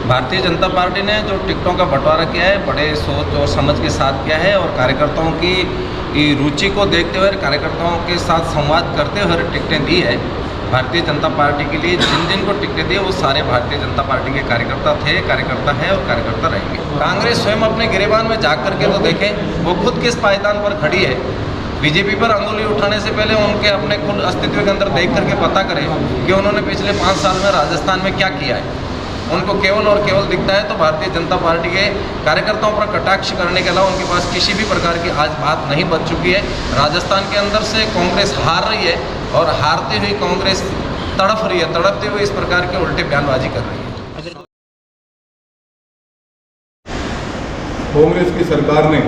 Bharatiya Janata party ने जो टिकटों का बंटवारा किया है बड़े सोच और समझ के साथ किया है और कार्यकर्ताओं की रुचि को देखते हुए कार्यकर्ताओं के साथ संवाद करते हुए टिकटें दी है। भारतीय जनता पार्टी के लिए जिन जिन को टिकटें दी वो सारे भारतीय जनता पार्टी के कार्यकर्ता थे, कार्यकर्ता है और कार्यकर्ता रहेंगे। कांग्रेस स्वयं अपने गिरेबान में जा करके तो देखें वो खुद किस पायदान पर खड़ी है। बीजेपी पर अंगुली उठाने से पहले उनके अपने खुद अस्तित्व के अंदर देख करके पता करें कि उन्होंने पिछले 5 साल में राजस्थान में क्या किया है। उनको केवल और केवल दिखता है तो भारतीय जनता पार्टी के कार्यकर्ताओं पर कटाक्ष करने के अलावा उनके पास किसी भी प्रकार की आज बात नहीं बच चुकी है। राजस्थान के अंदर से कांग्रेस हार रही है और हारती हुई कांग्रेस तड़फ रही है, तड़पते हुए इस प्रकार के उल्टे बयानबाजी कर रही है। कांग्रेस की सरकार ने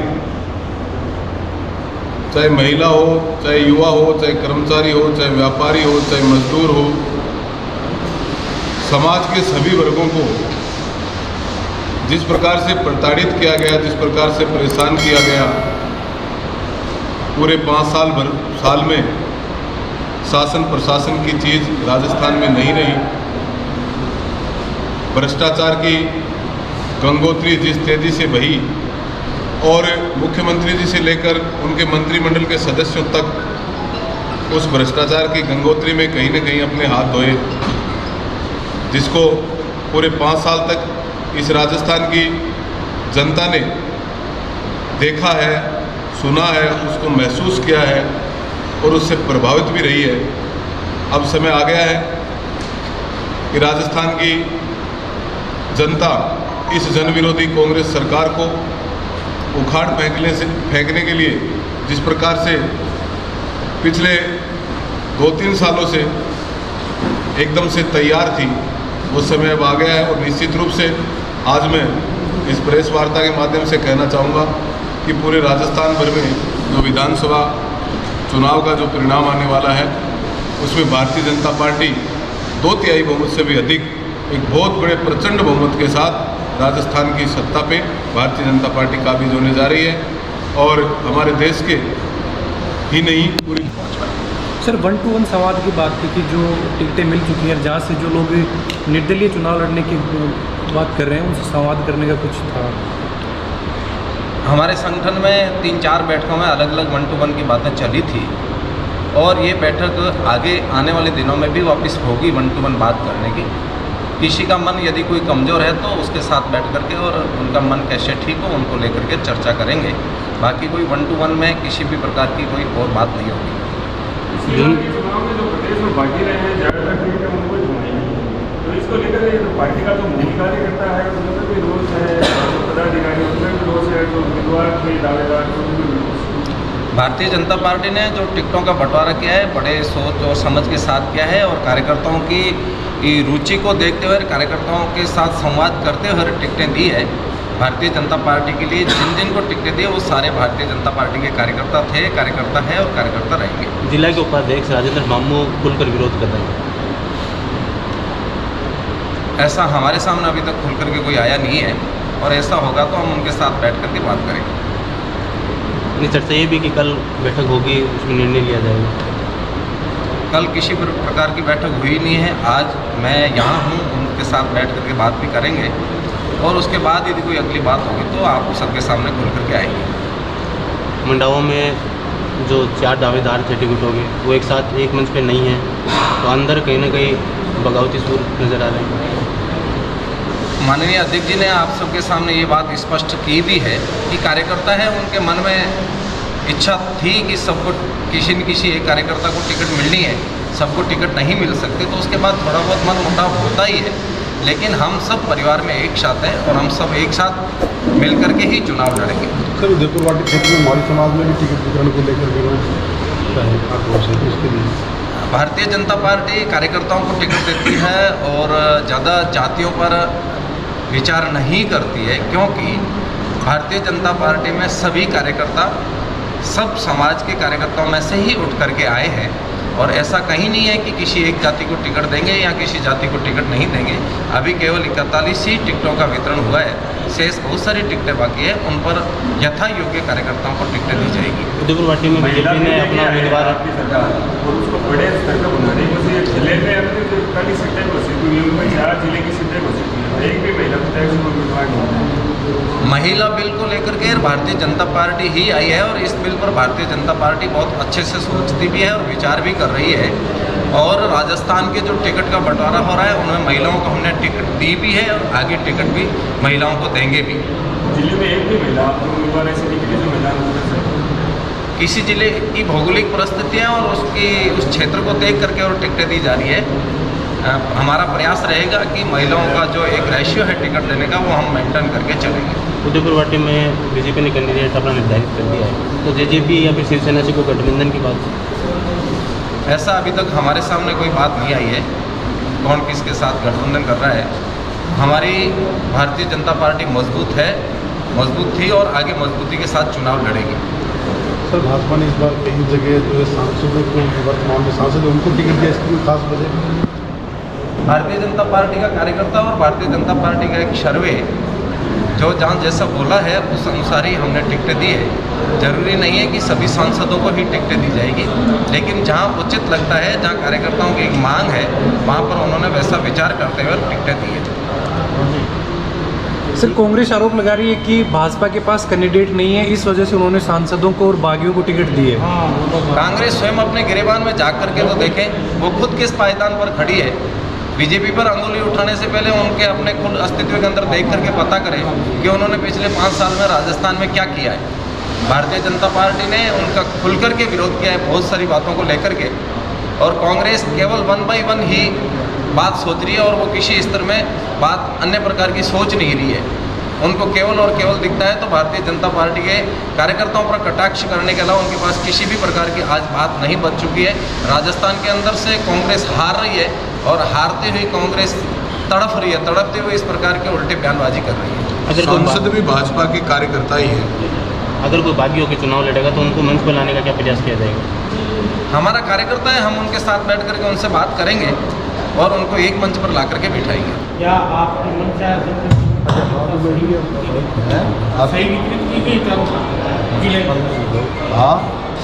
चाहे महिला हो, चाहे युवा हो, चाहे कर्मचारी हो, चाहे व्यापारी हो, चाहे मजदूर हो, समाज के सभी वर्गों को जिस प्रकार से प्रताड़ित किया गया, जिस प्रकार से परेशान किया गया, पूरे 5 साल में शासन प्रशासन की चीज़ राजस्थान में नहीं रही। भ्रष्टाचार की गंगोत्री जिस तेजी से बही और मुख्यमंत्री जी से लेकर उनके मंत्रिमंडल के सदस्यों तक उस भ्रष्टाचार की गंगोत्री में कहीं न कहीं अपने हाथ धोए, जिसको पूरे 5 साल तक इस राजस्थान की जनता ने देखा है, सुना है, उसको महसूस किया है और उससे प्रभावित भी रही है। अब समय आ गया है कि राजस्थान की जनता इस जनविरोधी कांग्रेस सरकार को उखाड़ फेंकने के लिए जिस प्रकार से पिछले 2-3 सालों से एकदम से तैयार थी, वो समय अब आ गया है। और निश्चित रूप से आज मैं इस प्रेस वार्ता के माध्यम से कहना चाहूँगा कि पूरे राजस्थान भर में जो विधानसभा चुनाव का जो परिणाम आने वाला है उसमें भारतीय जनता पार्टी 2/3 बहुमत से भी अधिक एक बहुत बड़े प्रचंड बहुमत के साथ राजस्थान की सत्ता पे भारतीय जनता पार्टी काबिज होने जा रही है और हमारे देश के ही नहीं पूरी। सर 1-to-1 संवाद की बात की कि जो टिकटें मिल चुकी हैं, जहाँ से जो लोग निर्दलीय चुनाव लड़ने की बात कर रहे हैं उनसे संवाद करने का कुछ था? हमारे संगठन में 3-4 बैठकों में अलग अलग 1-to-1 की बातें चली थी और ये बैठक आगे आने वाले दिनों में भी वापस होगी 1-to-1 बात करने की। किसी का मन यदि कोई कमज़ोर है तो उसके साथ बैठ करके और उनका मन कैसे ठीक हो उनको लेकर के चर्चा करेंगे। बाकी कोई 1-to-1 में किसी भी प्रकार की कोई और बात नहीं होगी। चुनाव में जो प्रदेश में बाकी रहे हैं ज़्यादातर सीटें उनको चुनाई, तो इसको लेकर पार्टी का जो मूल कार्यकर्ता है उसमें भी रोष है, पदाधिकारी उसमें भी रोष है, जो उम्मीदवार थे दावेदार उनमें भी रोष है। भारतीय जनता पार्टी ने जो टिकटों का बंटवारा किया है बड़े सोच और समझ के साथ किया है और कार्यकर्ताओं की रुचि को देखते हुए कार्यकर्ताओं के साथ संवाद करते हुए टिकटें दी है। भारतीय जनता पार्टी के लिए जिन जिन को टिकटें दी वो सारे भारतीय जनता पार्टी के कार्यकर्ता थे, कार्यकर्ता है और कार्यकर्ता रहेंगे। जिला के उपाध्यक्ष राजेंद्र मामू खुलकर विरोध कर रहे हैं। ऐसा हमारे सामने अभी तक खुल करके कोई आया नहीं है और ऐसा होगा तो हम उनके साथ बैठ करके बात करेंगे। चर्चा ये भी कि कल बैठक होगी, उसमें निर्णय लिया जाएगा। कल किसी प्रकार की बैठक हुई नहीं है। आज मैं यहाँ हूँ, उनके साथ बैठ करके बात भी करेंगे और उसके बाद यदि कोई अगली बात होगी तो आप सबके सामने खुल करके आएंगे। मंडावा में जो 4 दावेदार थे टिकटों के वो एक साथ एक मंच पे नहीं हैं, तो अंदर कहीं ना कहीं बगावती सूर नज़र आ रहे हैं। माननीय अध्यक्ष जी ने आप सबके सामने ये बात स्पष्ट की भी है कि कार्यकर्ता है, उनके मन में इच्छा थी कि सबको किसी न किसी एक कार्यकर्ता को टिकट मिलनी है, सबको टिकट नहीं मिल सकते, तो उसके बाद थोड़ा बहुत मनमुटाव होता ही है। लेकिन हम सब परिवार में एक साथ हैं और हम सब एक साथ मिल करके ही चुनाव लड़ेंगे। सर उदयपुर वाटी क्षेत्र में मौर्य समाज में भी टिकट वितरण को लेकर विरोध उसके लिए भारतीय जनता पार्टी कार्यकर्ताओं को टिकट देती है और ज़्यादा जातियों पर विचार नहीं करती है, क्योंकि भारतीय जनता पार्टी में सभी कार्यकर्ता सब समाज के कार्यकर्ताओं में से ही उठ करके आए हैं और ऐसा कहीं नहीं है कि किसी एक जाति को टिकट देंगे या किसी जाति को टिकट नहीं देंगे। अभी केवल 41 ही टिकटों का वितरण हुआ है, शेष बहुत सारी टिकटें बाकी है, उन पर यथा योग्य कार्यकर्ताओं को टिकटें दी जाएगी। उदयपुर वाटी में बीजेपी ने अपना उम्मीदवार आपकी सरकार और उसको बड़े स्तर का बनाने को जिले में 41 सीटें घोषित हुई, 4 जिले की सीटें घोषित हुई, एक भी महिला प्रत्याशी को उम्मीदवार नहीं है? महिला बिल को लेकर के भारतीय जनता पार्टी ही आई है और इस बिल पर भारतीय जनता पार्टी बहुत अच्छे से सोचती भी है और विचार भी कर रही है। और राजस्थान के जो टिकट का बंटवारा हो रहा है उनमें महिलाओं को हमने टिकट दी भी है और आगे टिकट भी महिलाओं को देंगे भी। जिले में एक भी महिला आपको उम्मीदवार ऐसे निकली जो मैदान में उतर सके? किसी जिले की भौगोलिक परिस्थितियाँ और उस क्षेत्र को देख करके और टिकटें दी जा रही है। हमारा प्रयास रहेगा कि महिलाओं का जो एक रेशियो है टिकट देने का वो हम मेंटेन करके चलेंगे। उदयपुर वाटी में बीजेपी ने कैंडिडेट अपना निर्धारित कर दिया है, तो जेजेपी या फिर शिवसेना से कोई गठबंधन की बात? ऐसा अभी तक हमारे सामने कोई बात नहीं आई है कौन किसके साथ गठबंधन कर रहा है। हमारी भारतीय जनता पार्टी मजबूत है, मजबूत थी और आगे मजबूती के साथ चुनाव लड़ेगी। सर भाजपा ने इस बार कई जगह जो है सांसदों को, वर्तमान में सांसद है उनको टिकट दिया, इसकी कोई खास वजह? भारतीय जनता पार्टी का कार्यकर्ता और भारतीय जनता पार्टी का एक सर्वे जो जहाँ जैसा बोला है उस अनुसार ही हमने टिकटें दी है। जरूरी नहीं है कि सभी सांसदों को ही टिकटें दी जाएगी, लेकिन जहाँ उचित लगता है, जहाँ कार्यकर्ताओं की एक मांग है, वहाँ पर उन्होंने वैसा विचार करते हुए टिकटें दी है। सर कांग्रेस आरोप लगा रही है कि भाजपा के पास कैंडिडेट नहीं है, इस वजह से उन्होंने सांसदों को और बागियों को टिकट दिए। कांग्रेस स्वयं अपने गिरेबान में जा करके तो देखें, वो खुद किस पायदान पर खड़ी है। बीजेपी पर अंगुली उठाने से पहले उनके अपने खुद अस्तित्व के अंदर देख करके पता करें कि उन्होंने पिछले 5 साल में राजस्थान में क्या किया है। भारतीय जनता पार्टी ने उनका खुल कर के विरोध किया है बहुत सारी बातों को लेकर के, और कांग्रेस केवल 1 by 1 ही बात सोच रही है और वो किसी स्तर में बात अन्य प्रकार की सोच नहीं रही है। उनको केवल और केवल दिखता है तो भारतीय जनता पार्टी के कार्यकर्ताओं पर कटाक्ष करने के अलावा उनके पास किसी भी प्रकार की आज बात नहीं बच चुकी है। राजस्थान के अंदर से कांग्रेस हार रही है और हारती हुई कांग्रेस तड़फ रही है, तड़पते हुए इस प्रकार के उल्टे बयानबाजी कर रही है। अगर सांसद भी भाजपा के कार्यकर्ता ही है। अगर कोई बागी होकर चुनाव लड़ेगा तो उनको मंच पर लाने का क्या प्रयास किया जाएगा? हमारा कार्यकर्ता है, हम उनके साथ बैठ करके उनसे बात करेंगे और उनको एक मंच पर ला करके बिठाएंगे। क्या आपकी मंशा सही वितरित की गई जिले हाँ,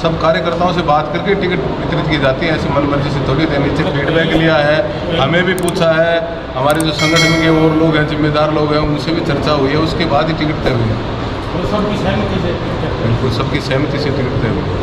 सब कार्यकर्ताओं से बात करके टिकट वितरित की जाती है, ऐसे मन मर्जी से थोड़ी देर नीचे फीडबैक लिया है, हमें भी पूछा है, हमारे जो संगठन के और लोग हैं, जिम्मेदार लोग हैं, उनसे भी चर्चा हुई है, उसके बाद ही टिकट तय हुई है। सबकी सहमति से? बिल्कुल सबकी सहमति से टिकट तय हुई है।